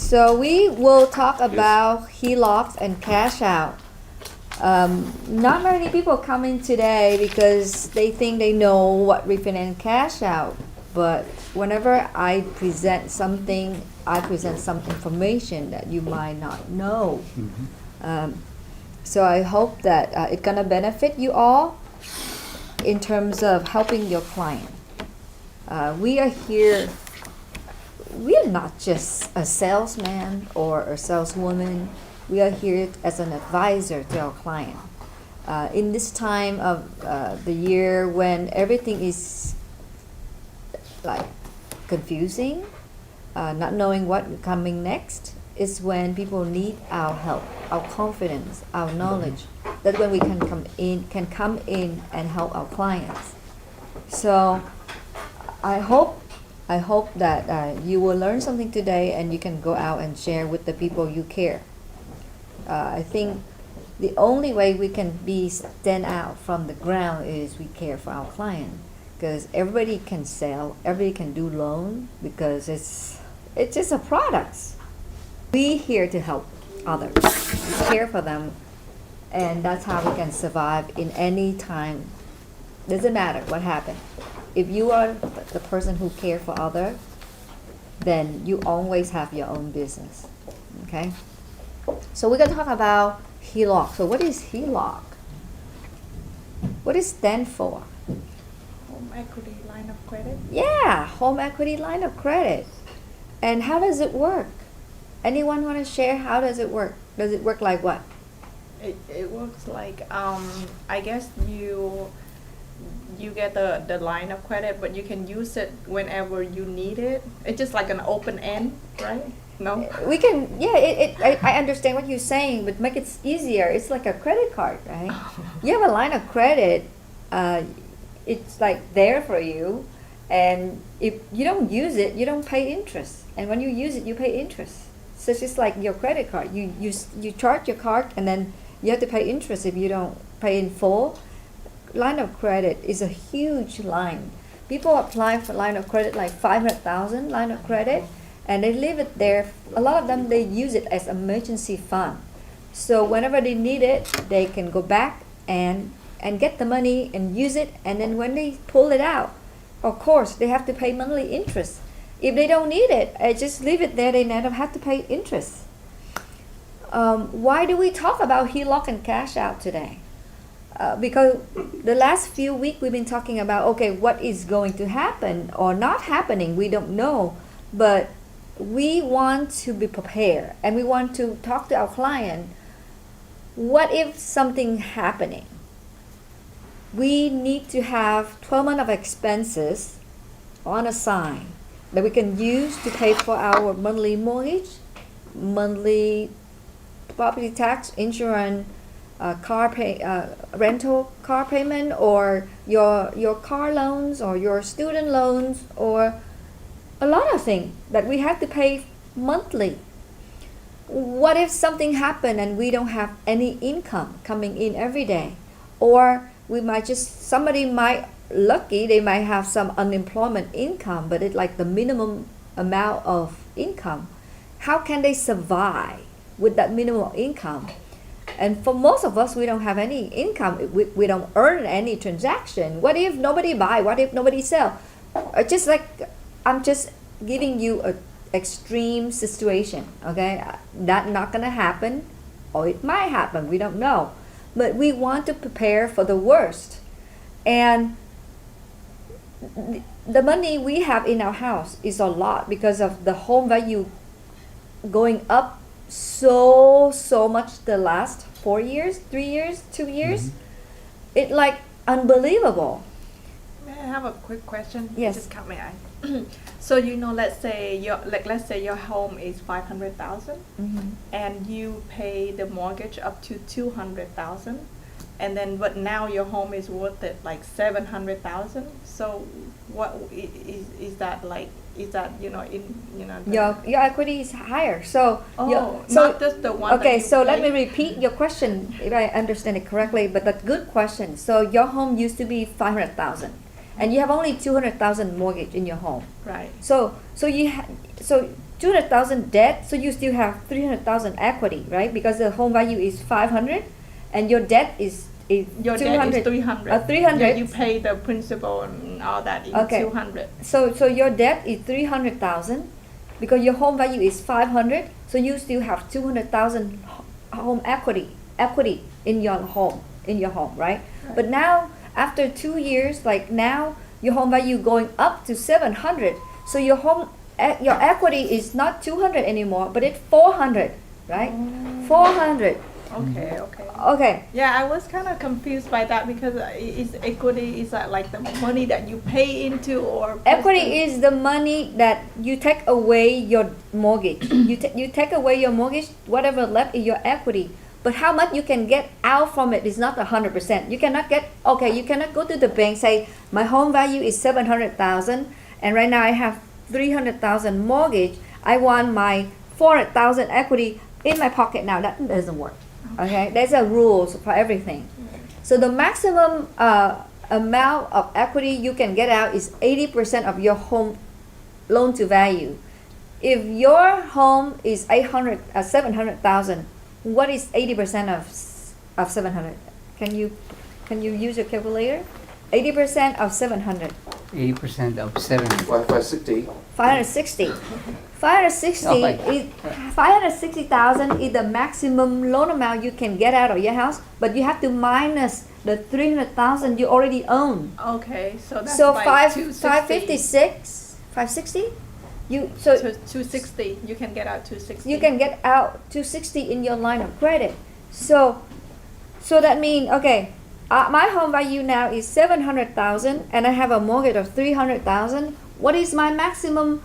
So we will talk about HELOCs and cash out. Not many people come in today because they think they know what refinance cash out. But whenever I present something, I present some information that you might not know. So I hope that it's gonna benefit you all in terms of helping your client. We are here. We are not just a salesman or a saleswoman. We are here as an advisor to our client. In this time of the year when everything is like confusing, not knowing what coming next, is when people need our help, our confidence, our knowledge. That's when we can come in and help our clients. So I hope that you will learn something today and you can go out and share with the people you care. I think the only way we can stand out from the ground is we care for our client, because everybody can sell, everybody can do loan, because it's just a product. We here to help others, we care for them, and that's how we can survive in any time. Doesn't matter what happened. If you are the person who care for others, then you always have your own business. Okay? So we're going to talk about HELOC. So what is HELOC? What does it stand for? Home equity line of credit. Yeah, home equity line of credit. And how does it work? Anyone want to share how does it work? Does it work like what? It works like I guess you get the line of credit, but you can use it whenever you need it. It's just like an open end, right? No? We can, yeah, I understand what you're saying, but make it easier. It's like a credit card, right? You have a line of credit, it's like there for you, and if you don't use it, you don't pay interest. And when you use it, you pay interest. So it's just like your credit card. You charge your card, and then you have to pay interest if you don't pay in full. Line of credit is a huge line. People apply for line of credit like 500,000 line of credit, and they leave it there. A lot of them, they use it as emergency fund. So whenever they need it, they can go back and get the money and use it. And then when they pull it out, of course, they have to pay monthly interest. If they don't need it, I just leave it there. They never have to pay interest. Why do we talk about HELOC and cash out today? Because the last few weeks we've been talking about, okay, what is going to happen or not happening, we don't know. But we want to be prepared, and we want to talk to our client. What if something happening? We need to have 12 months of expenses on a side that we can use to pay for our monthly mortgage, monthly property tax, insurance, rental car payment, or your car loans, or your student loans, or a lot of things that we have to pay monthly. What if something happened and we don't have any income coming in every day? Or somebody might lucky, they might have some unemployment income, but it's like the minimum amount of income. How can they survive with that minimum income? And for most of us, we don't have any income. We don't earn any transaction. What if nobody buy? What if nobody sell? Just like, I'm just giving you an extreme situation, okay? That's not gonna happen, or it might happen, we don't know. But we want to prepare for the worst. And the money we have in our house is a lot because of the home value going up so much the last 4 years, 3 years, 2 years. It's like unbelievable. May I have a quick question? Yes. Just caught my eye. So let's say your home is 500,000, and you pay the mortgage up to 200,000, and then but now your home is worth it like 700,000. So what is that like? Is that Your equity is higher. So not just the one. Okay, that you so let pay. me repeat your question if I understand it correctly. But that's a good question. So your home used to be 500,000, and you have only 200,000 mortgage in your home. Right. So 200,000 debt, so you still have 300,000 equity, right? Because the home value is 500, and your debt is Your 200. debt is 300. 300. Yeah, you pay the principal and all that in Okay. 200. So your debt is 300,000, because your home value is 500. So you still have 200,000 home equity in your home, right? But now after 2 years, like now your home value going up to 700. So your your equity is not 200 anymore, but it's 400, right? 400. Okay, okay. Okay. Yeah, I was kind of confused by that because is equity, is that like the money that you pay into or Equity is the money that you take away your mortgage. You take away your mortgage, whatever left is your equity. But how much you can get out from it is not 100%. You cannot you cannot go to the bank, say my home value is 700,000 and right now I have 300,000 mortgage. I want my 400,000 equity in my pocket now. That doesn't work. Okay, there's a rules for everything. So the maximum amount of equity you can get out is 80% of your home loan to value. If your home is 700,000, what is 80% of 700? Can you use your calculator? 80% of 700. 80% of 7. 560. 560. 560 Oh my is 560,000 is the maximum loan amount you can get out of your house, but you have to minus the 300,000 you already own. Okay, so that's So like 556, 560. So 260. You can get out 260. you can get out 260 in your line of credit. So that means okay. My home value now is 700,000 and I have a mortgage of 300,000. What is my maximum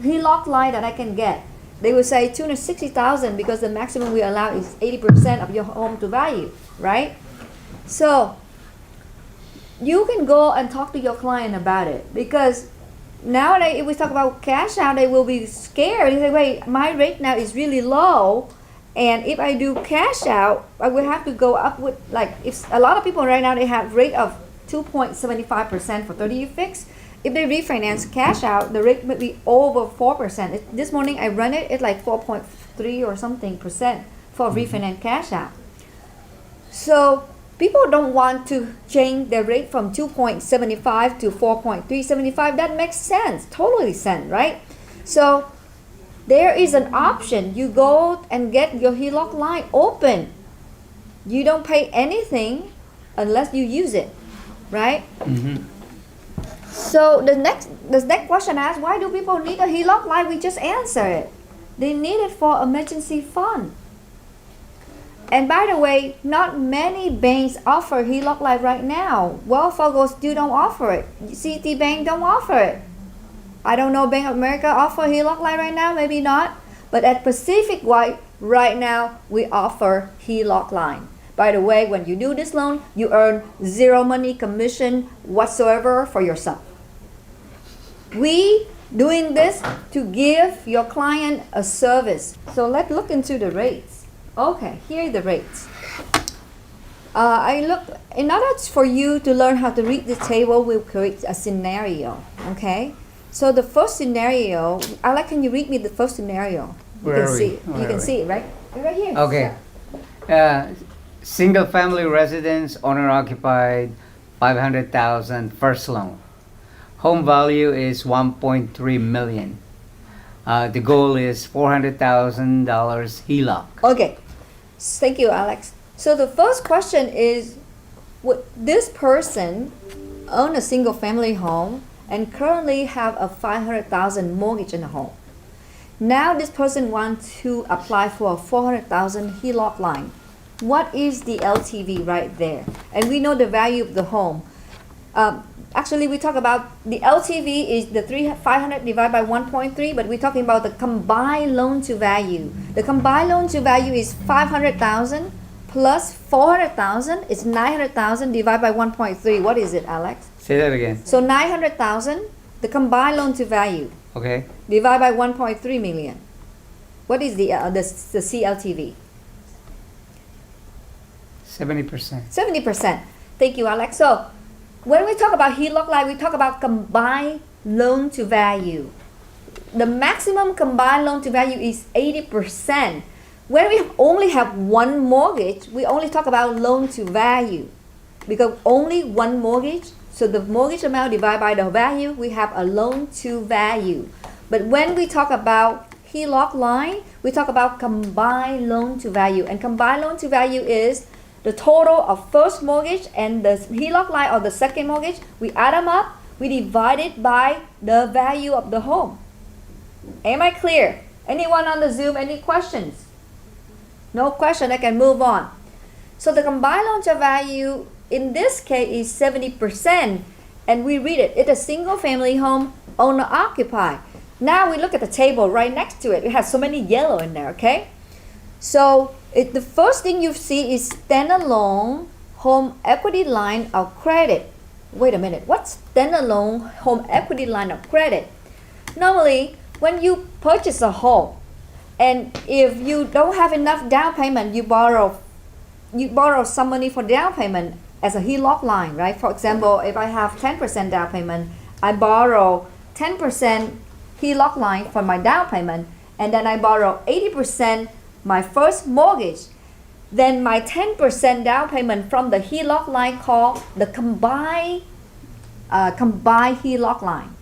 HELOC line that I can get? They will say 260,000 because the maximum we allow is 80% of your home to value, right? So you can go and talk to your client about it, because nowadays if we talk about cash out, they will be scared. They say, wait, my rate now is really low. And if I do cash out, I will have to go up with, like, if a lot of people right now, they have rate of 2.75% for 30-year fix. If they refinance cash out, the rate might be over 4%. This morning I run it, it's like 4.3 or something percent for refinance cash out. So people don't want to change the rate from 2.75 to 4.375. That makes sense, totally sense, right? So there is an option. You go and get your HELOC line open. You don't pay anything unless you use it, right? Mm-hmm. So the next question asks, why do people need a HELOC line? We just answer it. They need it for emergency fund. And by the way, not many banks offer HELOC line right now. Wells Fargo still don't offer it. Citibank don't offer it. I don't know, Bank of America offer HELOC line right now, maybe not. But at Pacific White, right now, we offer HELOC line. By the way, when you do this loan, you earn zero money commission whatsoever for yourself. We doing this to give your client a service. So let's look into the rates. Okay, here are the rates. In order for you to learn how to read the table, we'll create a scenario, okay? So the first scenario, Alex, can you read me the first scenario? You Where can are see we? it. Where You are can we? see it, right? Right here. Okay. Single family residence, owner occupied, 500,000 first loan. Home value is 1.3 million. The goal is $400,000 HELOC. Okay. Thank you, Alex. So the first question is, would this person own a single family home and currently have a 500,000 mortgage in the home? Now this person wants to apply for a 400,000 HELOC line. What is the LTV right there? And we know the value of the home. Actually, we talk about the LTV is the 500 divided by 1.3, but we're talking about the combined loan to value. The combined loan to value is 500,000 plus 400,000 is 900,000 divided by 1.3. What is it, Alex? Say that again. So 900,000, the combined loan to value, Okay. divided by 1.3 million. What is the CLTV? 70%. 70%. Thank you, Alex. So when we talk about HELOC line, we talk about combined loan to value. the maximum combined loan to value is 80%. When we only have one mortgage, we only talk about loan to value because only one mortgage. So the mortgage amount divided by the value, we have a loan to value. But when we talk about HELOC line, we talk about combined loan to value. And combined loan to value is the total of first mortgage and the HELOC line or the second mortgage. We add them up, we divide it by the value of the home. Am I clear? Anyone on the Zoom, any questions? No question, I can move on. So the combined loan to value in this case is 70%. And we read it. It's a single family home, owner occupied. Now we look at the table right next to it. It has so many yellow in there, okay? So the first thing you see is standalone home equity line of credit. Wait a minute, what's standalone home equity line of credit? Normally, when you purchase a home, and if you don't have enough down payment, you borrow some money for down payment as a HELOC line, right? For example, if I have 10% down payment, I borrow 10% HELOC line for my down payment, and then I borrow 80% my first mortgage. Then my 10% down payment from the HELOC line called the combined HELOC line.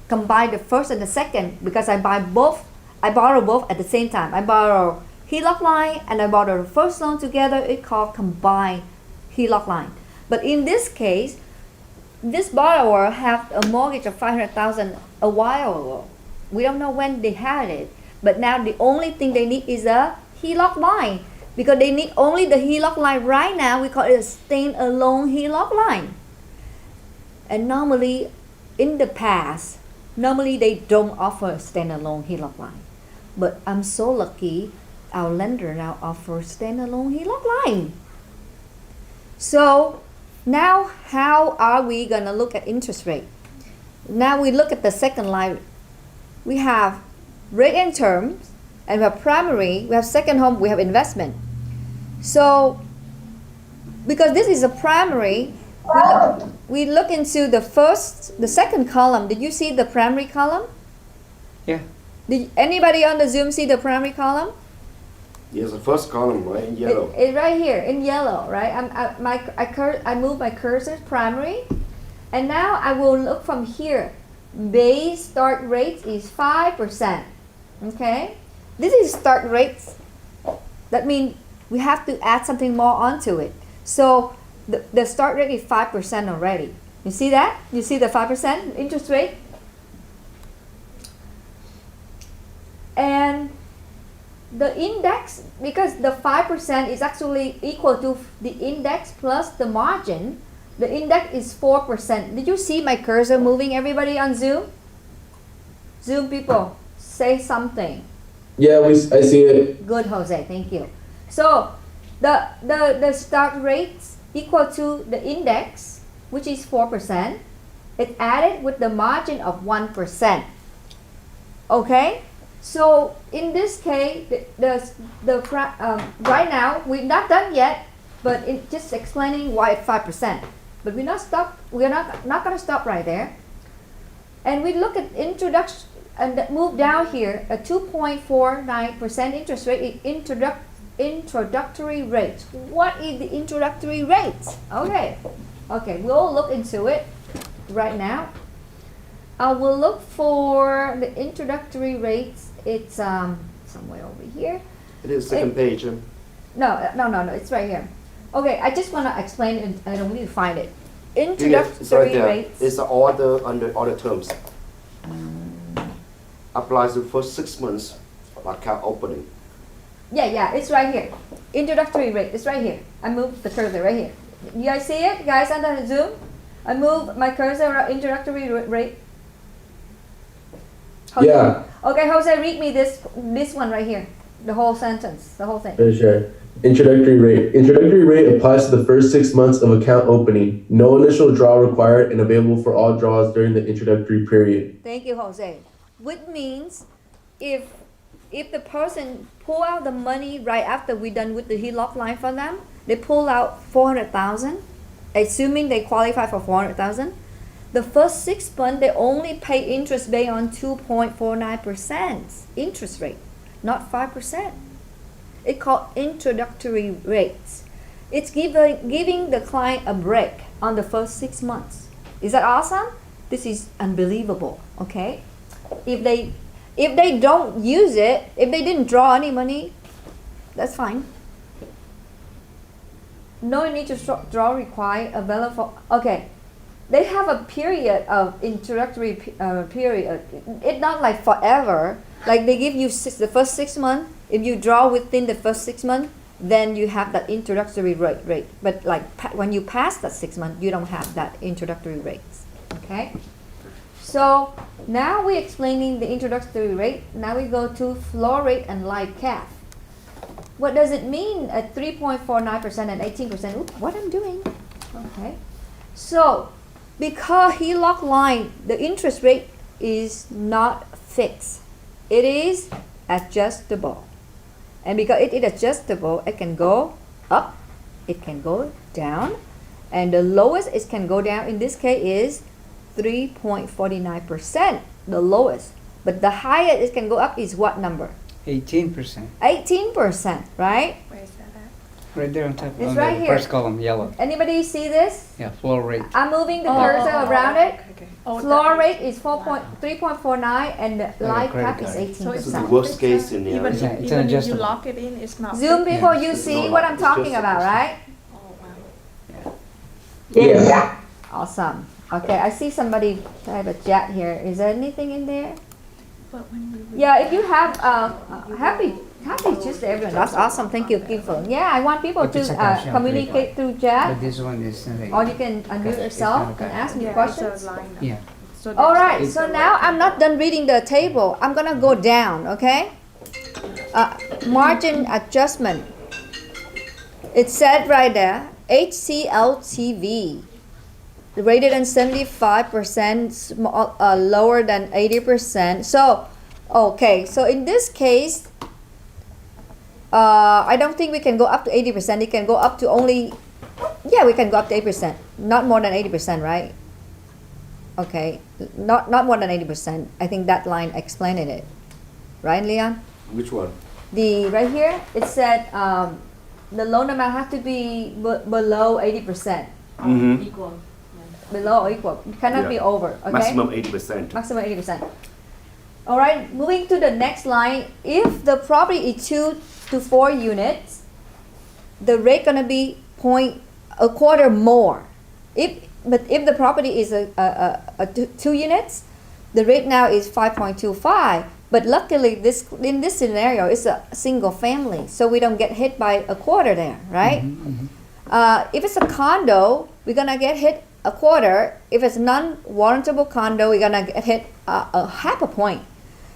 Combine the first and the second because I borrow both at the same time. I borrow HELOC line and I borrow the first loan together. It's called combined HELOC line. But in this case, this borrower had a mortgage of $500,000 a while ago. We don't know when they had it, but now the only thing they need is a HELOC line because they need only the HELOC line right now. We call it a standalone HELOC line. And normally, in the past, they don't offer standalone HELOC line. But I'm so lucky, our lender now offers standalone HELOC line. So now how are we gonna look at interest rate? Now we look at the second line. We have rate and terms, and we have primary, we have second home, we have investment. So because this is a primary, we look into the second column. Did you see the primary column? Yeah. Did anybody on the Zoom see the primary column? Yes, the first column, right, in yellow. It's right here in yellow, right? I move my cursor primary, and now I will look from here. Base start rate is 5%. Okay, this is start rates. That means we have to add something more onto it. So the start rate is 5% already. You see that? You see the 5% interest rate? And the index, because the 5% is actually equal to the index plus the margin, the index is 4%. Did you see my cursor moving, everybody on Zoom? Zoom people, say something. Yeah, I see it. Good, Jose, thank you. So the start rates equal to the index, which is 4%. It's added with the margin of 1%. Okay? So in this case, right now we're not done yet, but just explaining why it's 5%. But we're not going to stop right there. And we look at introduction and move down here. A 2.49% interest rate is introductory rate. What is the introductory rate? Okay, we'll look into it right now. I will look for the introductory rates. It's somewhere over here. It is second page. No, it's right here. Okay, I just want to explain it. I don't need to find it. It's Introductory right there. rates. It's the order under other terms. Applies to first 6 months of account opening. Yeah, it's right here. Introductory rate. It's right here. I moved the cursor right here. You guys see it, guys, on the Zoom? I moved my cursor around introductory rate. Jose. Yeah. Okay, Jose, read me this one right here. The whole sentence, the whole thing. Sure. Introductory rate. Introductory rate applies to the first 6 months of account opening. No initial draw required and available for all draws during the introductory period. Thank you, Jose. Which means if the person pull out the money right after we're done with the HELOC line for them, they pull out $400,000, assuming they qualify for $400,000. the first 6 months they only pay interest based on 2.49% interest rate, not 5%. It's called introductory rates. It's giving the client a break on the first 6 months. Is that awesome? This is unbelievable. Okay, if they don't use it, if they didn't draw any money, that's fine. No need to draw required available. Okay, they have a period of introductory period. It's not like forever. Like they give you the first 6 months. If you draw within the first 6 months, then you have that introductory rate. But like when you pass that 6 months, you don't have that introductory rates. Okay. So now we're explaining the introductory rate. Now we go to floor rate and live cap. What does it mean at 3.49% and 18%? Oops, what I'm doing? Okay. So because HELOC line, the interest rate is not fixed. It is adjustable. And because it is adjustable, it can go up, it can go down, and the lowest it can go down in this case is 3.49%, the lowest. But the highest it can go up is what number? 18%. 18%, right? Where is that at? Right there on top. It's on right the here. first column, yellow. Anybody see this? Yeah, floor rate. I'm moving the cursor around it. Okay. Floor rate is 3.49 and the live credit cap is card. 18%. So it's This is the not worst fixed, case huh? scenario. Even, It's even if you adjustable. lock it in, it's not Zoom fixed. people, Yeah. you It's see not what like I'm it's talking just- about, right? Oh, wow. Yeah. Awesome. Okay, I see somebody type a chat here. Is there anything in there? But when we Yeah, if you have happy Tuesday, everyone. That's awesome. Thank you, people. Yeah, I want people If it's to a cash out communicate through But chat, this one is or you can unmute yourself and ask me yeah, questions. it's a line. Yeah. So All that's- right. It's So now I'm not done reading the table. I'm gonna go down. Okay. Margin adjustment. It said right there, HCLTV. Rated than 75%, lower than 80%. So, okay, so in this case, I don't think we can go up to 80%. It can go up to only, yeah, we can go up to 8%. Not more than 80%, right? Okay, not more than 80%. I think that line explained it, right, Leon? Which one? The right here, it said the loan amount has to be below 80%. Mm-hmm. Below or equal. It cannot be Yeah. over. Okay. Maximum 80%. Maximum 80%. All right. Moving to the next line. If the property is 2 to 4 units, the rate gonna be a quarter more. If the property is a 2 units, the rate now is 5.25. But luckily, in this scenario, it's a single family, so we don't get hit by a quarter there, right? If it's a condo, we're gonna get hit a quarter. If it's non-warrantable condo, we're gonna get hit a half a point.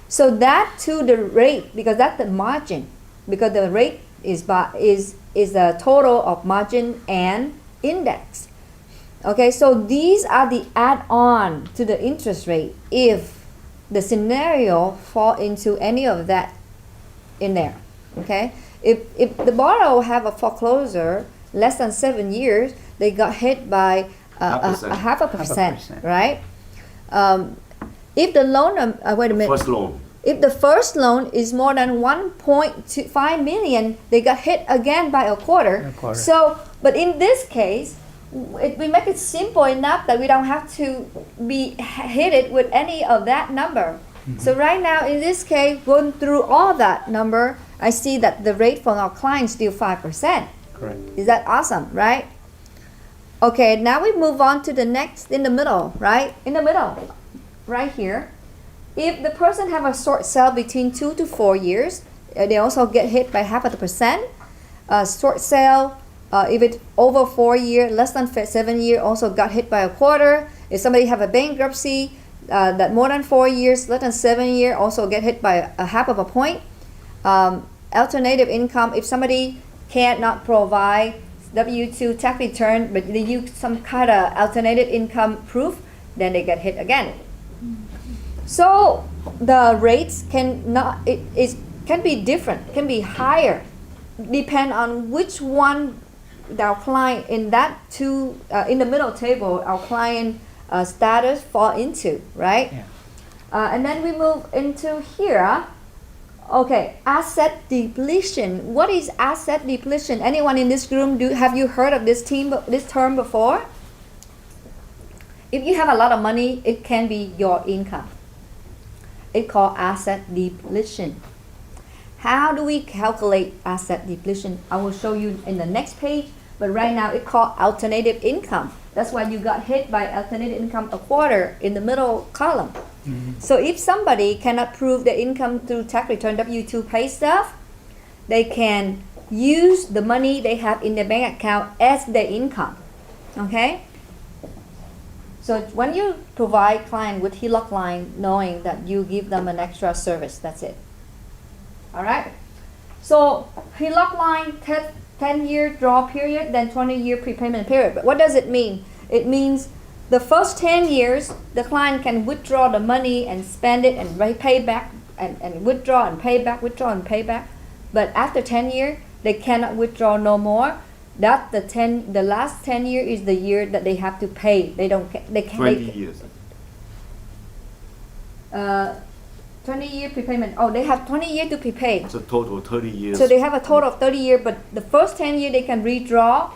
So that to the rate, because that's the margin, because the rate is the total of margin and index. Okay, so these are the add-on to the interest rate if the scenario fall into any of that in there. Okay, if the borrower have a foreclosure less than 7 years, they got hit by a half a percent, right? If the loan, wait a minute. First loan. If the first loan is more than 1.25 million, they got hit again by a quarter. So, but in this case, we make it simple enough that we don't have to be hit it with any of that number. So right now, in this case, going through all that number, I see that the rate for our clients still 5%. Correct. Is that awesome, right? Okay, now we move on to the next in the middle, right? In the middle, right here. If the person have a short sale between 2 to 4 years, they also get hit by half of the percent. Short sale, if it's over 4 years, less than 7 years, also got hit by a quarter. If somebody have a bankruptcy that more than 4 years, less than 7 years, also get hit by a half of a point. Alternative income, if somebody cannot provide W-2 tax return, but they use some kind of alternative income proof, then they get hit again. So the rates can be different, can be higher, depend on which one our client in that in the middle table, our client status fall into, right? Yeah. And then we move into here. Okay, asset depletion. What is asset depletion? Anyone in this room, have you heard of this term before? If you have a lot of money, it can be your income. It's called asset depletion. How do we calculate asset depletion? I will show you in the next page, but right now it's called alternative income. That's why you got hit by alternative income a quarter in the middle column. So if somebody cannot prove their income through tax return W-2 pay stuff, they can use the money they have in their bank account as their income. Okay? So when you provide client with HELOC line, knowing that you give them an extra service, that's it. All right? So HELOC line, 10-year draw period, then 20-year prepayment period. But what does it mean? It means the first 10 years, the client can withdraw the money and spend it and pay back and withdraw and pay back, withdraw and pay back. But after 10 years, they cannot withdraw no more. That the last 10 year is the year that they have to pay. They don't. They can. 20 years. 20-year prepayment. Oh, they have 20 years to prepay. So total 30 years. So they have a total of 30 years, but the first 10 years they can redraw,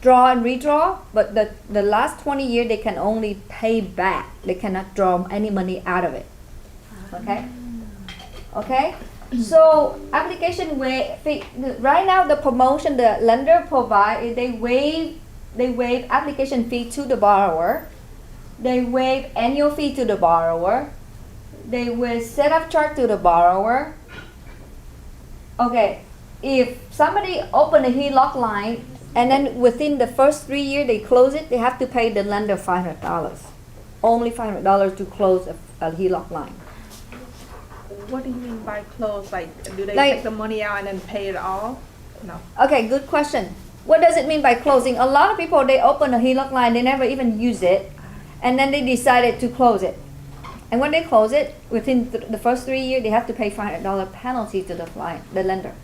draw and redraw, but the last 20 years they can only pay back. They cannot draw any money out of it. Okay? Okay? So application fee, right now the promotion the lender provide is they waive application fee to the borrower. They waive annual fee to the borrower. They waive setup charge to the borrower. Okay, if somebody open a HELOC line and then within the first 3 years they close it, they have to pay the lender $500. Only $500 to close a HELOC line. What do you mean by close? Like, do they Like- take the money out and then pay it all? No. Okay, good question. What does it mean by closing? A lot of people, they open a HELOC line, they never even use it, and then they decided to close it. And when they close it, within the first 3 years, they have to pay $500 penalty to the client, the lender.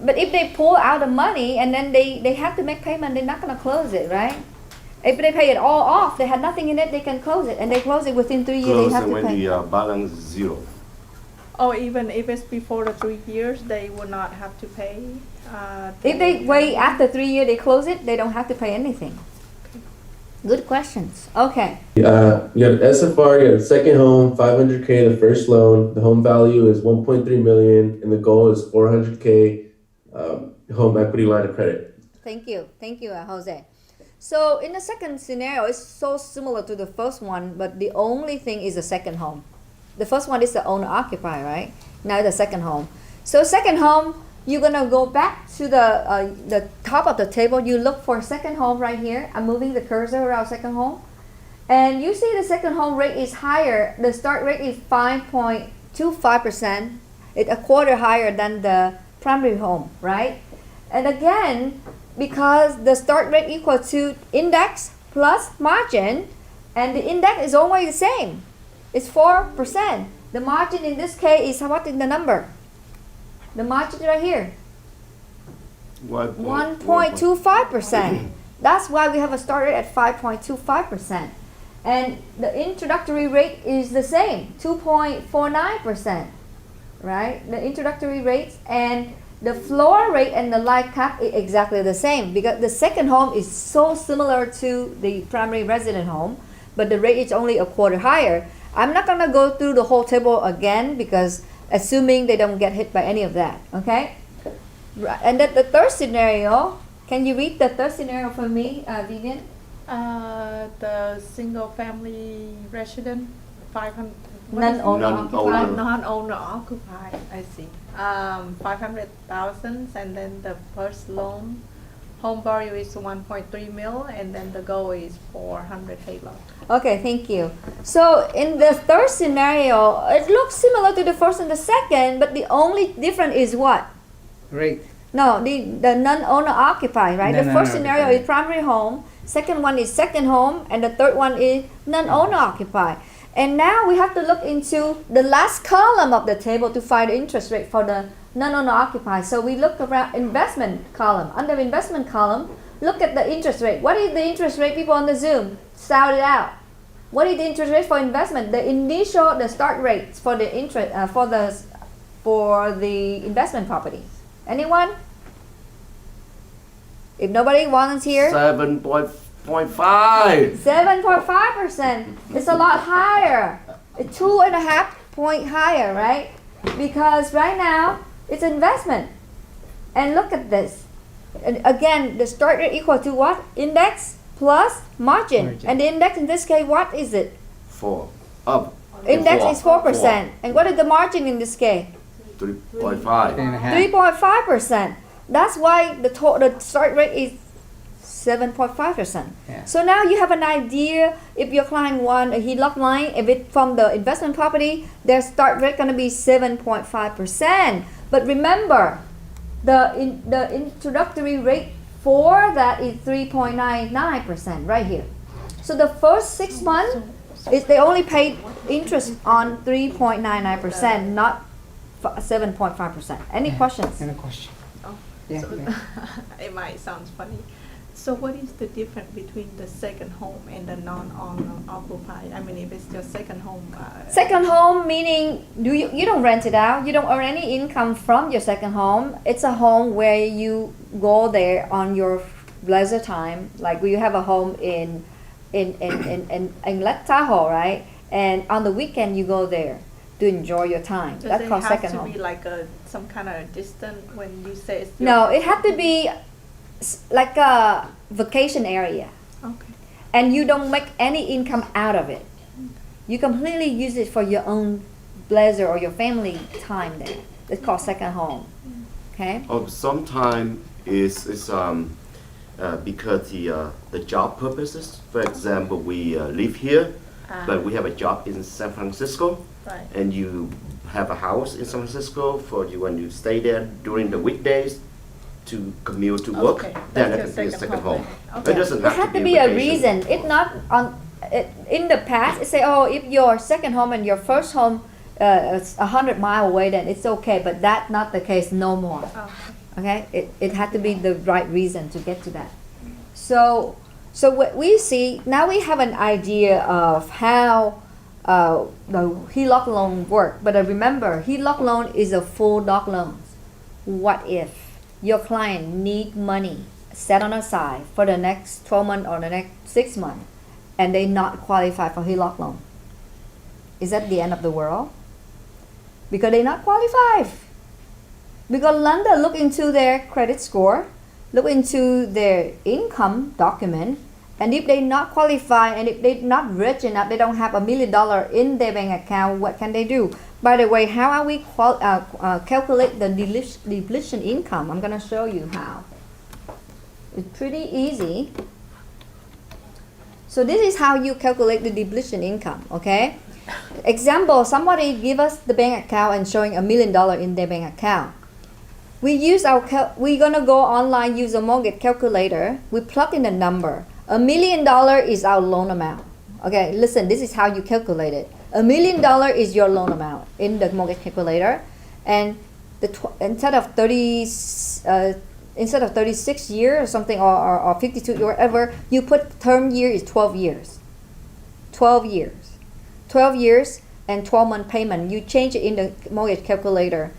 But if they pull out the money and then they have to make payment, they're not going to close it, right? If they pay it all off, they had nothing in it, they can close it. And they close it within 3 years, Close they have and to when pay. the balance is zero. Or even if it's before the 3 years, they would not have to pay. If they wait after 3 years, they close it, they don't have to pay anything. Good questions. Okay. You got SFR, you got a second home, 500K the first loan. The home value is 1.3 million, and the goal is 400K home equity line of credit. Thank you, Jose. So in the second scenario, it's so similar to the first one, but the only thing is the second home. The first one is the owner-occupied, right? Now the second home. So second home, you're gonna go back to the top of the table. You look for second home right here. I'm moving the cursor around second home, and you see the second home rate is higher. The start rate is 5.25%. It's a quarter higher than the primary home, right? And again, because the start rate equal to index plus margin, and the index is always the same. It's 4%. The margin in this case is what in the number? The margin right here, 1.25%. That's why we have a start rate at 5.25%. And the introductory rate is the same, 2.49%, right? The introductory rates and the floor rate and the life cap is exactly the same because the second home is so similar to the primary resident home, but the rate is only a quarter higher. I'm not gonna go through the whole table again because assuming they don't get hit by any of that, okay? And then the third scenario, can you read the third scenario for me, Vivian? The single family resident, 500. Non-owner Non-owner. occupied. Non-owner occupied. I see. 500,000, and then the first loan, home value is 1.3 mil, and then the goal is 400 HELOC. Okay, thank you. So in the third scenario, it looks similar to the first and the second, but the only difference is what? Rate. No, the non-owner occupied, right? The first scenario Non-owner is primary home, second one is second home, and the third one is non-owner occupied. And now we have to look into the last column of the table to find the interest rate for the non-owner occupied. So we look around investment column. Under investment column, look at the interest rate. What is the interest rate? People on the Zoom, shout it out. What is the interest rate for investment? The start rates for the interest for the investment property. Anyone? If nobody volunteers, 7.5. 7.5%. It's a lot higher. It's 2.5 point higher, right? Because right now it's investment. And look at this. And again, the start rate equal to what? Index plus margin. And the index in this case, what is it? 4. Up. Index is 4%. And what is the margin in this case? 3.5. 3.5%. That's why the start rate is 7.5%. Yeah. So now you have an idea if your client want a HELOC line, if it from the investment property, their start rate gonna be 7.5%. But remember, the introductory rate for that is 3.99% right here. So the first 6 months is they only paid interest on 3.99%, not 7.5%. Any questions? Any question? Oh, Yeah. so it might sound funny. So what is the difference between the second home and the non-occupied? I mean, if it's your second home. Second home meaning you don't rent it out. You don't earn any income from your second home. It's a home where you go there on your leisure time. Like you have a home in Lake Tahoe, right? And on the weekend you go there to enjoy your time. Does That's it called have second to home. be like some kind of distance when you say it's No, it had to be like a vacation area. Okay. And you don't make any income out of it. You completely use it for your own pleasure or your family time there. It's called second home. Okay? Sometimes it's because the job purposes. For example, we live here, but we have a job in San Francisco, Right. and you have a house in San Francisco for you when you stay there during the weekdays to commute to work. Okay, Then that's it your could be a second second home. home. Okay. It doesn't There have had to be a vacation. reason. It's not on. In the past, it say, oh, if your second home and your first home is 100 miles away, then it's okay. But that's not the case no more. Oh, Okay, it had to be the right reason to get to that. So what we see now, we have an idea of how the HELOC loan work. But remember, HELOC loan is a full doc loan. What if your client need money set on aside for the next 12 months or the next 6 months, and they not qualify for HELOC loan? Is that the end of the world? Because they not qualified. Because lender look into their credit score, look into their income document, and if they not qualify and if they not rich enough, they don't have $1 million in their bank account, what can they do? By the way, how are we calculate the depletion income? I'm gonna show you how. It's pretty easy. So this is how you calculate the depletion income, okay? Example, somebody give us the bank account and showing $1 million in their bank account. We use we're gonna go online, use a mortgage calculator. We plug in the number. $1 million is our loan amount. Okay, listen, this is how you calculate it. $1 million is your loan amount in the mortgage calculator, and instead of 36 years or something, or 52 or whatever, you put term year is 12 years. 12 years. 12 years and 12-month payment. You change it in the mortgage calculator.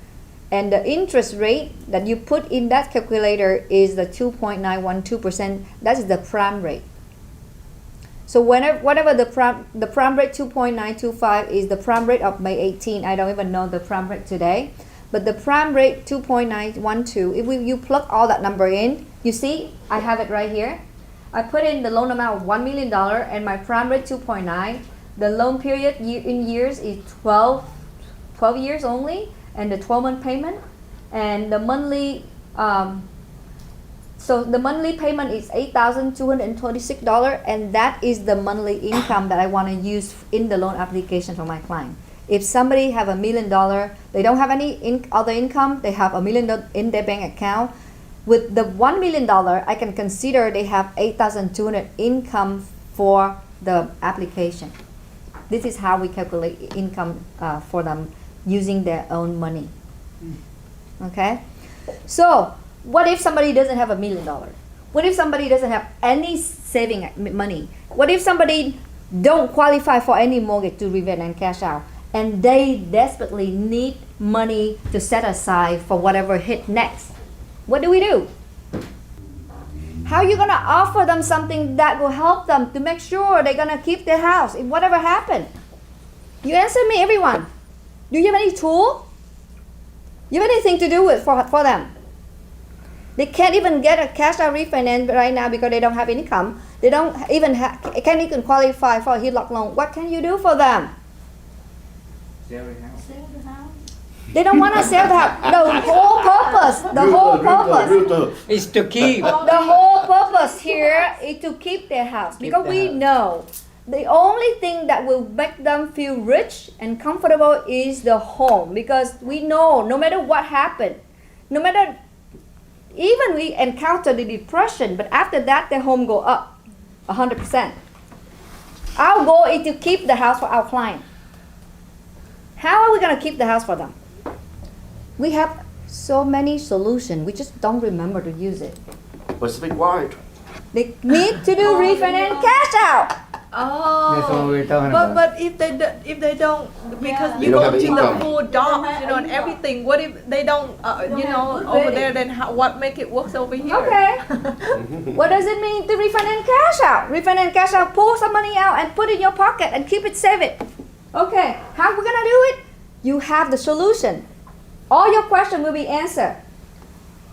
And the interest rate that you put in that calculator is the 2.912%. That is the prime rate. So whatever the prime rate 2.925 is the prime rate of May 18. I don't even know the prime rate today. But the prime rate 2.912, if you plug all that number in, you see, I have it right here. I put in the loan amount of $1 million and my prime rate 2.9. The loan period in years is 12 years only, and the 12-month payment, and the monthly so the monthly payment is $8,226, and that is the monthly income that I want to use in the loan application for my client. If somebody have $1 million, they don't have any other income, they have $1 million in their bank account. With the $1 million, I can consider they have $8,200 income for the application. This is how we calculate income for them using their own money. Okay? So, what if somebody doesn't have $1 million? What if somebody doesn't have any saving money? What if somebody don't qualify for any mortgage to refinance cash out, and they desperately need money to set aside for whatever hit next? What do we do? How are you gonna offer them something that will help them to make sure they're gonna keep their house if whatever happened? You answer me, everyone. Do you have any tool? You have anything to do with for them? They can't even get a cash out refinance right now because they don't have income. They don't even can't even qualify for a HELOC loan. What can you do for them? They don't want to sell the house. The whole purpose It's to keep. the whole purpose here is to keep their house, because the we house. know the only thing that will make them feel rich and comfortable is the home, because we know no matter what happened, no matter even we encounter the depression, but after that their home go up 100%. Our goal is to keep the house for our client. How are we going to keep the house for them? We have so many solutions, we just don't remember to use it. Pacific Wide. They need to do refinance cash out. That's what Oh, we're talking but about. if they don't, because They you don't go have to the income. full docs, you know, and everything. What if they don't, over there? Then what make it works over here? Okay. What does it mean to refinance cash out? Refinance cash out, pull some money out and put it in your pocket and keep it, save it. Okay, how are we gonna do it? You have the solution. All your questions will be answered.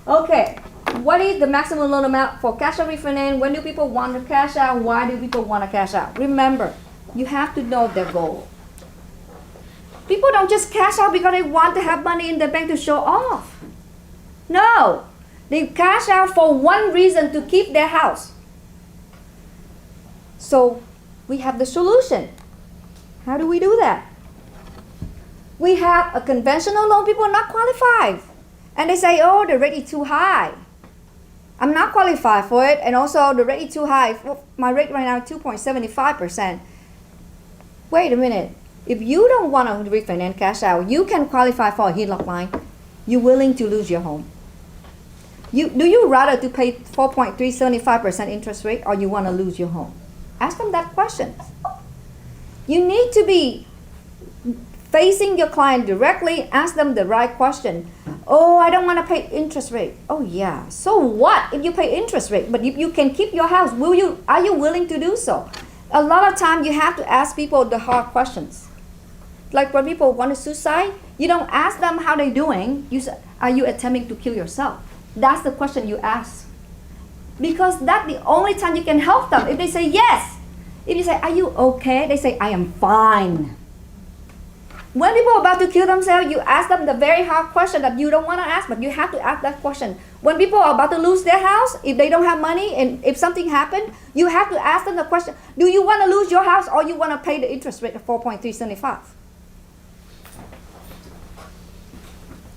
Okay, what is the maximum loan amount for cash out refinance? When do people want to cash out? Why do people want to cash out? Remember, you have to know their goal. People don't just cash out because they want to have money in the bank to show off. No, they cash out for one reason, to keep their house. So we have the solution. How do we do that? We have a conventional loan, people are not qualified. And they say, oh, the rate is too high. I'm not qualified for it, and also the rate is too high. My rate right now is 2.75%. Wait a minute. If you don't want to refinance cash out, you can qualify for a HELOC line. You're willing to lose your home. Do you rather to pay 4.375% interest rate, or you want to lose your home? Ask them that question. You need to be facing your client directly. Ask them the right question. Oh, I don't want to pay interest rate. Oh yeah, so what if you pay interest rate, but if you can keep your house, are you willing to do so? A lot of time you have to ask people the hard questions. Like when people want to suicide, you don't ask them how they're doing. You say, are you attempting to kill yourself? That's the question you ask. Because that's the only time you can help them. If they say yes, if you say, are you okay? They say, I am fine. When people are about to kill themselves, you ask them the very hard question that you don't want to ask, but you have to ask that question. When people are about to lose their house, if they don't have money and if something happened, you have to ask them the question, do you want to lose your house, or you want to pay the interest rate of 4.375?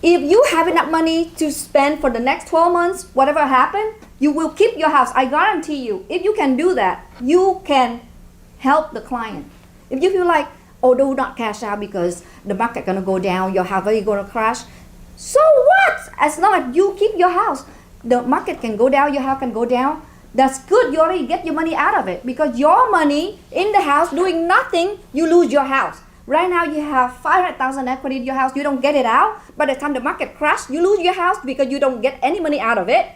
If you have enough money to spend for the next 12 months, whatever happened, you will keep your house. I guarantee you, if you can do that, you can help the client. If you feel like, oh, do not cash out because the market gonna go down, your house is gonna crash. So what? As long as you keep your house, the market can go down, your house can go down. That's good. You already get your money out of it, because your money in the house doing nothing, you lose your house. Right now you have 500,000 equity in your house. You don't get it out. By the time the market crashes, you lose your house because you don't get any money out of it.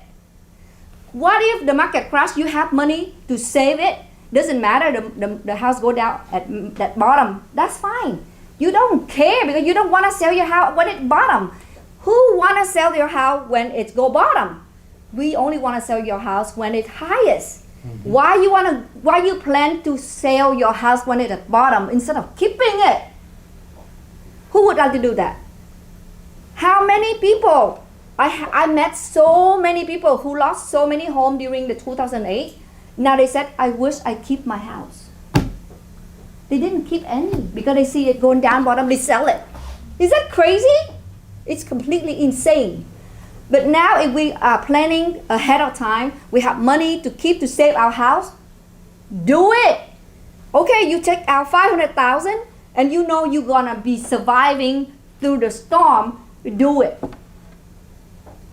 What if the market crashes? You have money to save it. Doesn't matter, the house go down at that bottom. That's fine. You don't care because you don't want to sell your house when it's bottom. Who want to sell your house when it's go bottom? We only want to sell your house when it's highest. Mm-hmm. Why you plan to sell your house when it's at bottom instead of keeping it? Who would like to do that? How many people? I met so many people who lost so many homes during the 2008. Now they said, I wish I keep my house. They didn't keep any because they see it going down bottom, they sell it. Is that crazy? It's completely insane. But now if we are planning ahead of time, we have money to keep to save our house, do it. Okay, you take out 500,000 and you know you're gonna be surviving through the storm, do it.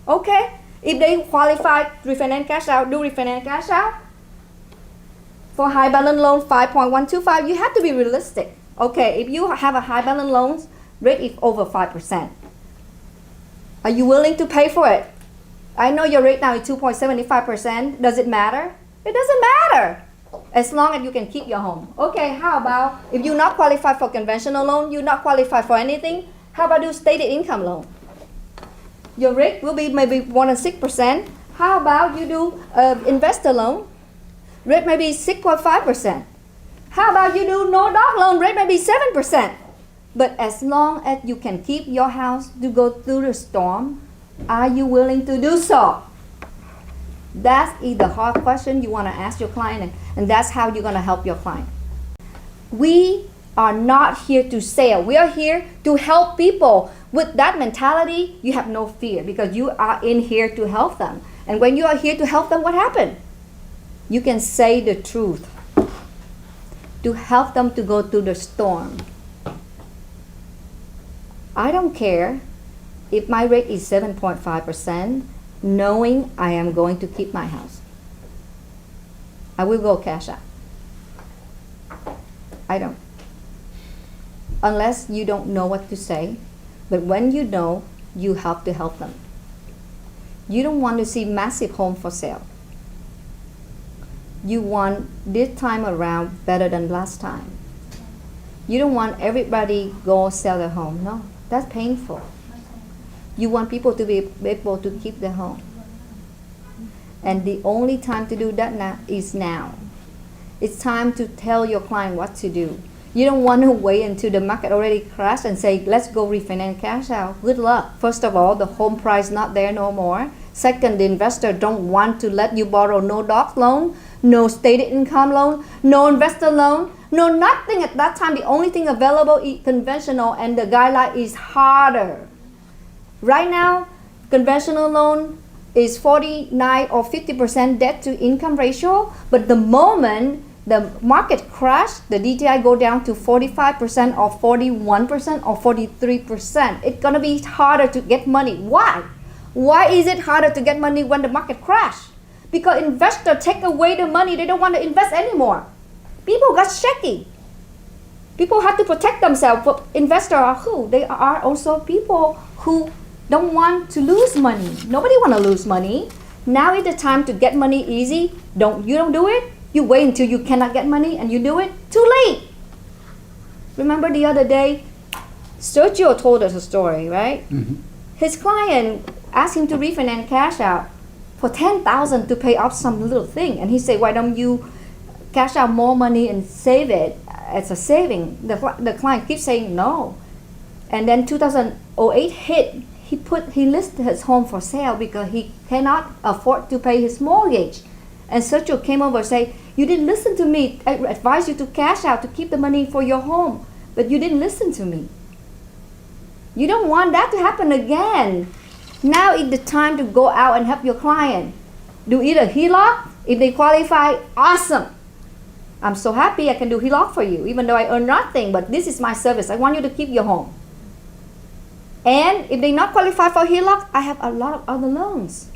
Okay? If they qualify refinance cash out, do refinance cash out. For high balance loan 5.125, you have to be realistic. Okay, if you have a high balance loans, rate is over 5%. Are you willing to pay for it? I know your rate now is 2.75%. Does it matter? It doesn't matter. As long as you can keep your home. Okay, how about if you not qualify for conventional loan, you not qualify for anything, how about do stated income loan? Your rate will be maybe 1 or 6%. How about you do investor loan? Rate maybe 6.5%. How about you do no doc loan? Rate maybe 7%. But as long as you can keep your house to go through the storm, are you willing to do so? That is the hard question you want to ask your client, and that's how you're going to help your client. We are not here to sell. We are here to help people. With that mentality, you have no fear because you are in here to help them. And when you are here to help them, what happened? You can say the truth to help them to go through the storm. I don't care if my rate is 7.5%, knowing I am going to keep my house. I will go cash out. I don't. Unless you don't know what to say. But when you know, you have to help them. You don't want to see massive home for sale. You want this time around better than last time. You don't want everybody go sell their home. No, that's painful. You want people to be able to keep their home. And the only time to do that now is now. It's time to tell your client what to do. You don't want to wait until the market already crashed and say, let's go refinance cash out. Good luck. First of all, the home price not there no more. Second, the investor don't want to let you borrow no doc loan, no stated income loan, no investor loan, no nothing at that time. The only thing available is conventional, and the guideline is harder. Right now, conventional loan is 49 or 50% debt to income ratio, but the moment the market crash, the DTI go down to 45% or 41% or 43%. It's gonna be harder to get money. Why? Why is it harder to get money when the market crash? Because investors take away the money. They don't want to invest anymore. People got shaky. People have to protect themselves. But investors are who? They are also people who don't want to lose money. Nobody want to lose money. Now is the time to get money easy. You don't do it. You wait until you cannot get money and you do it. Too late. Remember the other day, Sergio told us a story, right? Mm-hmm. His client asked him to refinance cash out for $10,000 to pay off some little thing, and he said, "Why don't you cash out more money and save it as a saving?" The client keeps saying no, and then 2008 hit. He listed his home for sale because he cannot afford to pay his mortgage. And Sergio came over and said, "You didn't listen to me. I advised you to cash out to keep the money for your home, but you didn't listen to me." You don't want that to happen again. Now is the time to go out and help your client. Do either HELOC. If they qualify, awesome. I'm so happy I can do HELOC for you, even though I earn nothing, but this is my service. I want you to keep your home. And if they not qualify for HELOC, I have a lot of other loans.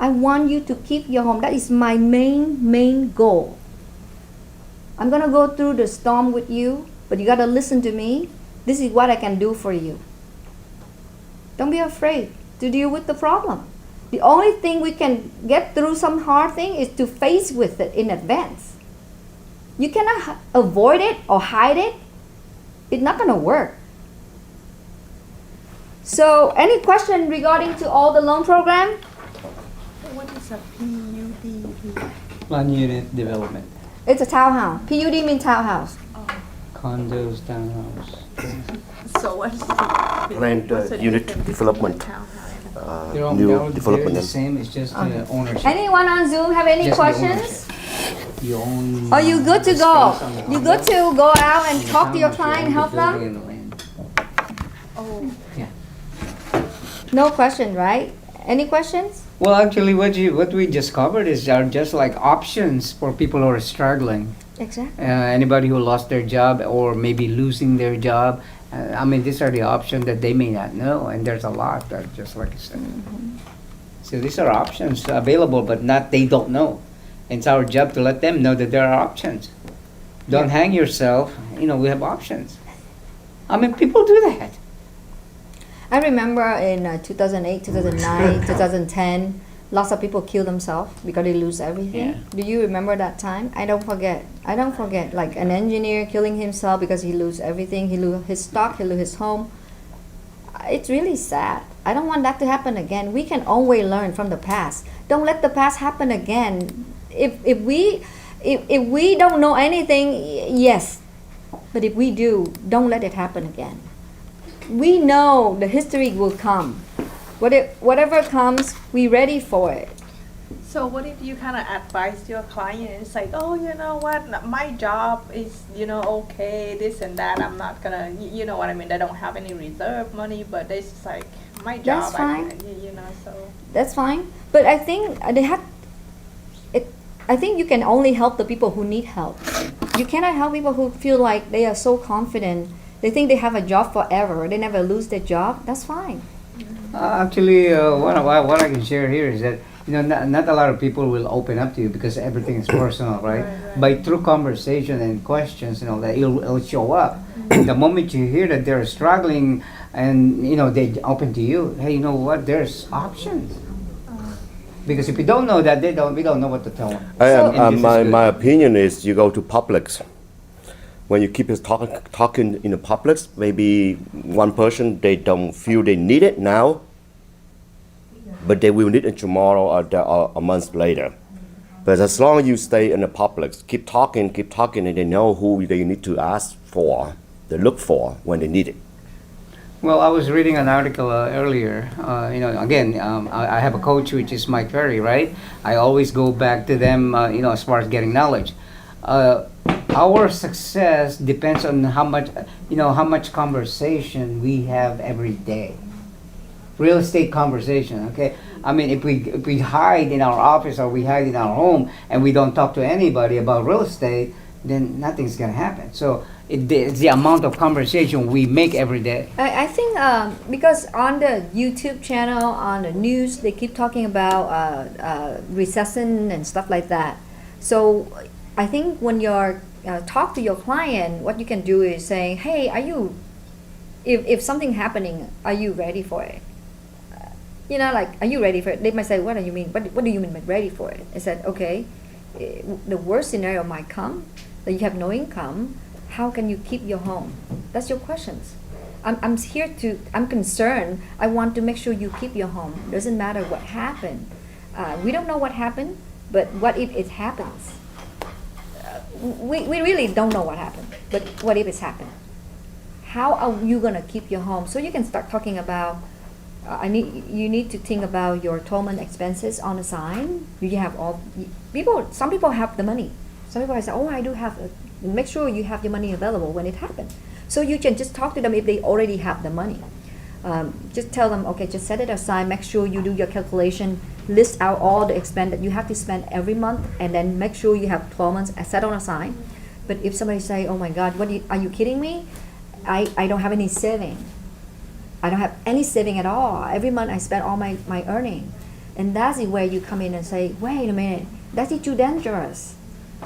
I want you to keep your home. That is my main goal. I'm going to go through the storm with you, but you got to listen to me. This is what I can do for you. Don't be afraid to deal with the problem. The only thing we can get through some hard thing is to face with it in advance. You cannot avoid it or hide it. It's not going to work. So, any question regarding to all the loan program? What is a PUD? Plan unit development. It's a townhouse. PUD means townhouse. Condos, townhouse. So what's the Planned unit development. They're New development. the same, it's just ownership. Anyone on Zoom have any Just the questions? You own. Are you good to the go? space on the You condo. good to go out and The talk to your townhouse, you client, own the help building them? and the land. Oh, Yeah. No question, right? Any questions? Well, actually, what we just covered are just like options for people who are struggling. Exactly. Anybody who lost their job or maybe losing their job. These are the options that they may not know, and there's a lot. Just like I said, it's So these are options available, but not they don't know. And it's our job to let them know that there are options. Don't hang yourself. You know, we have options. I mean, people do that. I remember in 2008, 2009, 2010, lots of people kill themselves because they lose everything. Yeah. Do you remember that time? I don't forget. Like an engineer killing himself because he lose everything. He lose his stock. He lose his home. It's really sad. I don't want that to happen again. We can always learn from the past. Don't let the past happen again. If we don't know anything, yes. But if we do, don't let it happen again. We know the history will come. Whatever comes, we ready for it. So what if you kind of advise your client? It's like, oh, you know what, my job is, okay, this and that. I'm not gonna, you know what I mean? They don't have any reserve money, but it's just like my job. That's fine. So. That's fine. But I think I think you can only help the people who need help. You cannot help people who feel like they are so confident. They think they have a job forever. They never lose their job. That's fine. Actually, what I can share here is that not a lot of people will open up to you because everything is personal, right? By through conversation and questions, that it'll show up. The moment you hear that they're struggling, and they open to you, hey, you know what? There's options. Because if you don't know that, we don't know what to tell them. My opinion is you go to Publix. When you keep talking in the Publix, maybe one person, they don't feel they need it now, but they will need it tomorrow or a month later. But as long as you stay in the Publix, keep talking, and they know who they need to ask for, they look for when they need it. Well, I was reading an article earlier. Again, I have a coach, which is Mike Ferry, right? I always go back to them, as far as getting knowledge. Our success depends on how much conversation we have every day. Real estate conversation, okay? I mean, if we hide in our office or we hide in our home and we don't talk to anybody about real estate, then nothing's gonna happen. So it's the amount of conversation we make every day. I think because on the YouTube channel, on the news, they keep talking about recession and stuff like that. So I think when you're talk to your client, what you can do is saying, hey, if something happening, are you ready for it? Are you ready for it? They might say, what do you mean? What do you mean by ready for it? I said, okay, the worst scenario might come, that you have no income. How can you keep your home? That's your questions. I'm concerned. I want to make sure you keep your home. Doesn't matter what happened. We don't know what happened, but what if it happens? We really don't know what happened, but what if it's happened? How are you gonna keep your home? So you can start talking about. You need to think about your torment expenses on the side. You have some people have the money. Some people say, oh, I do have. Make sure you have your money available when it happens. So you can just talk to them if they already have the money. Just tell them, okay, just set it aside. Make sure you do your calculation. List out all the expense that you have to spend every month, and then make sure you have 12 months set on aside. But if somebody say, oh my God, are you kidding me? I don't have any saving. I don't have any saving at all. Every month I spend all my earning. And that's where you come in and say, wait a minute, that's too dangerous.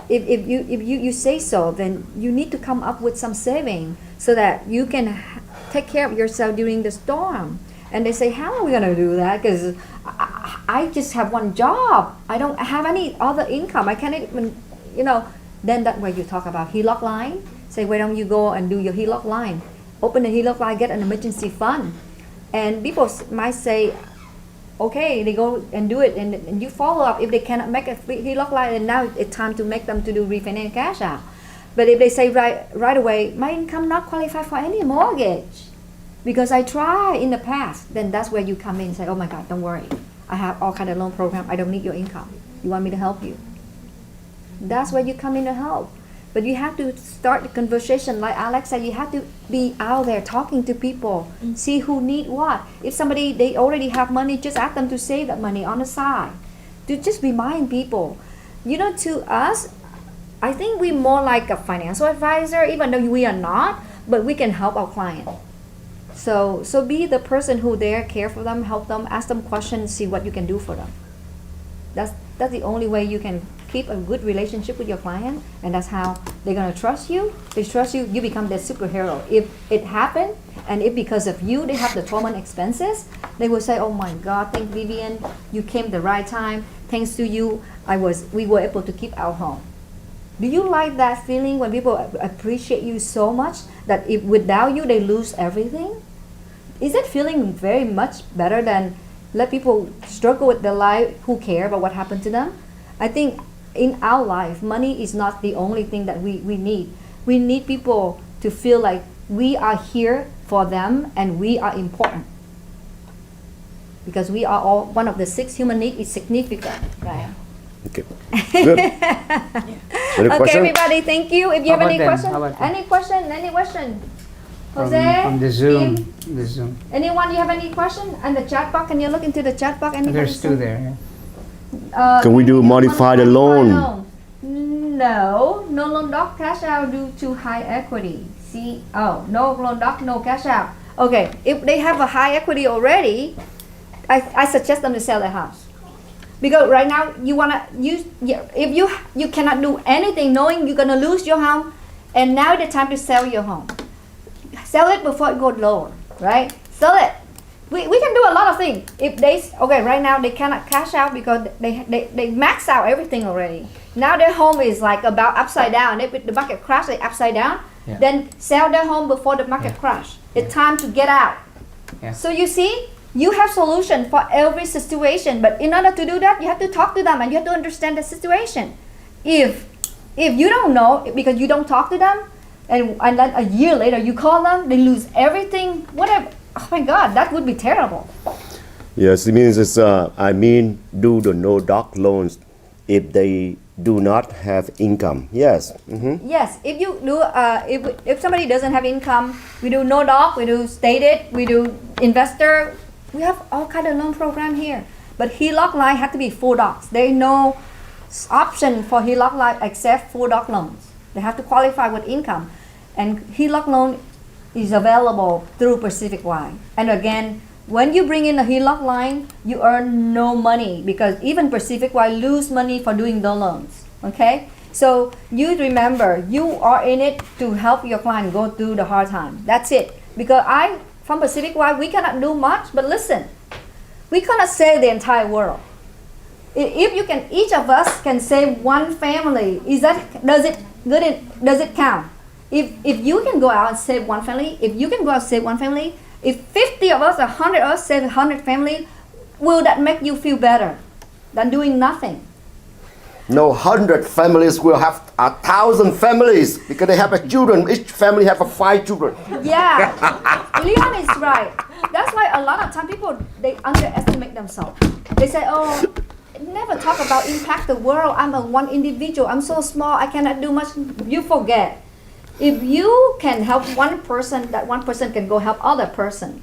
If you say so, then you need to come up with some saving so that you can take care of yourself during the storm. And they say, how are we going to do that? Because I just have one job. I don't have any other income. I can't even, then that's where you talk about HELOC line. Say, why don't you go and do your HELOC line? Open a HELOC line, get an emergency fund. And people might say, okay, they go and do it, and you follow up. If they cannot make a HELOC line, and now it's time to make them to do refinance cash out. But if they say right away, my income not qualify for any mortgage because I tried in the past, then that's where you come in and say, oh my God, don't worry. I have all kind of loan program. I don't need your income. You want me to help you? That's where you come in to help. But you have to start the conversation. Like Alex said, you have to be out there talking to people, see who need what. If somebody, they already have money, just ask them to save that money on the side. To just remind people. To us, I think we're more like a financial advisor, even though we are not, but we can help our client. So be the person who there, care for them, help them, ask them questions, see what you can do for them. That's the only way you can keep a good relationship with your client, and that's how they're gonna trust you. They trust you, you become their superhero. If it happened and if because of you they have the 12-month expenses, they will say, oh my God, thank Vivian, you came the right time. Thanks to you, we were able to keep our home. Do you like that feeling when people appreciate you so much that if without you they lose everything? Is it feeling very much better than let people struggle with their life who care about what happened to them? I think in our life, money is not the only thing that we need. We need people to feel like we are here for them and we are important. Because we are all, one of the 6 human needs is significant, right? Okay. Good. Any Okay, question? everybody, thank you. If you How have any about them? question, How about them? any question? Jose, From the Zoom. Kim, The Zoom. anyone, you have any question? And the chat box, can you look into the chat box? Anybody There's 2 say? there. Can we do modify the loan? No loan doc cash out due to high equity. See, no loan doc, no cash out. Okay, if they have a high equity already, I suggest them to sell their house. Because right now you wanna use, if you cannot do anything knowing you're gonna lose your home, and now the time to sell your home. Sell it before it goes lower, right? Sell it. We can do a lot of things. If right now they cannot cash out because they max out everything already. Now their home is like about upside down. If the market crash, they upside down. Yeah. Then sell their home before the market crash. It's time to get out. Yeah. So you see, you have solution for every situation, but in order to do that, you have to talk to them and you have to understand the situation. If you don't know because you don't talk to them, and then a year later you call them, they lose everything. Whatever. Oh my God, that would be terrible. Yes, it means do the no doc loans if they do not have income. Yes. Yes, if you do, if somebody doesn't have income, we do no doc, we do stated, we do investor. We have all kind of loan program here. But HELOC line have to be full docs. There is no option for HELOC line except full doc loans. They have to qualify with income. And HELOC loan is available through Pacific Y. And again, when you bring in a HELOC line, you earn no money because even Pacific Y lose money for doing the loans. Okay? So you remember, you are in it to help your client go through the hard time. That's it. Because from Pacific Y, we cannot do much, but listen, we cannot save the entire world. If you can, each of us can save one family, does it count? If you can go out and save one family, if 50 of us, 100 of us save 100 family, will that make you feel better than doing nothing? No, 100 families will have 1,000 families because they have children. Each family have 5 children. Yeah, Leon is right. That's why a lot of time people, they underestimate themselves. They say, oh, never talk about impact the world. I'm a one individual. I'm so small. I cannot do much. You forget. If you can help one person, that one person can go help other person.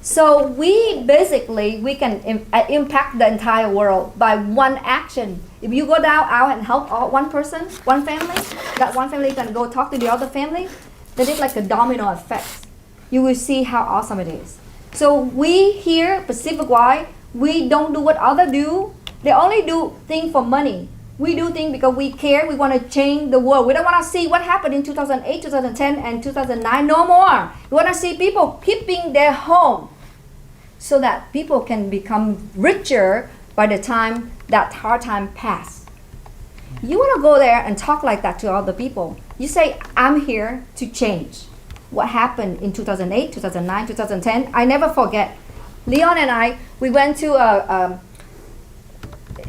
So we can impact the entire world by one action. If you go out and help one person, one family, that one family can go talk to the other family, then it's like a domino effect. You will see how awesome it is. So we here, Pacific Y, we don't do what others do. They only do things for money. We do things because we care. We want to change the world. We don't want to see what happened in 2008, 2010, and 2009 no more. We want to see people keeping their home so that people can become richer by the time that hard time passes. You want to go there and talk like that to other people. You say, I'm here to change. What happened in 2008, 2009, 2010, I never forget. Leon and I, we went to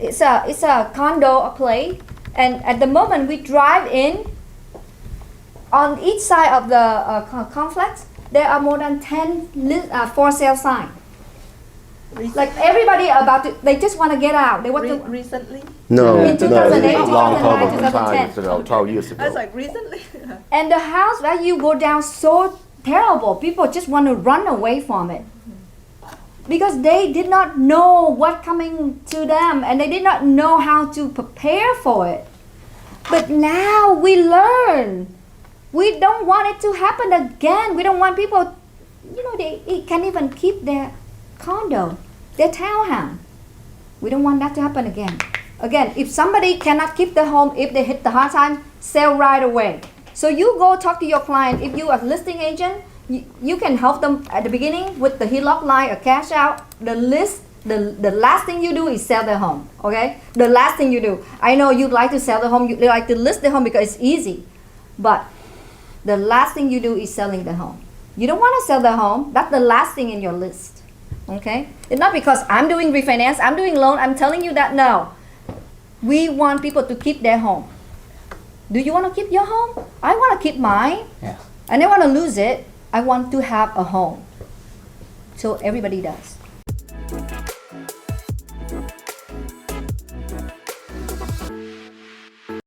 it's a condo, a place, and at the moment we drive in, on each side of the complex, there are more than 10 for sale signs. Like everybody they just want to get out. They want to. Recently? No, In 2008, long 2009, time ago, 12 years I ago. was like, recently? And the house value go down so terrible. People just want to run away from it. Because they did not know what coming to them and they did not know how to prepare for it. But now we learn. We don't want it to happen again. We don't want people they can't even keep their condo, their townhouse. We don't want that to happen again. Again, if somebody cannot keep the home, if they hit the hard time, sell right away. So you go talk to your client. If you are a listing agent, you can help them at the beginning with the HELOC line or cash out. The last thing you do is sell the home, okay? The last thing you do. I know you'd like to sell the home, you like to list the home because it's easy. But the last thing you do is selling the home. You don't want to sell the home. That's the last thing in your list, okay? It's not because I'm doing refinance, I'm doing loan, I'm telling you that no. We want people to keep their home. Do you want to keep your home? I want to keep mine. Yeah. I don't want to lose it. I want to have a home. So everybody does.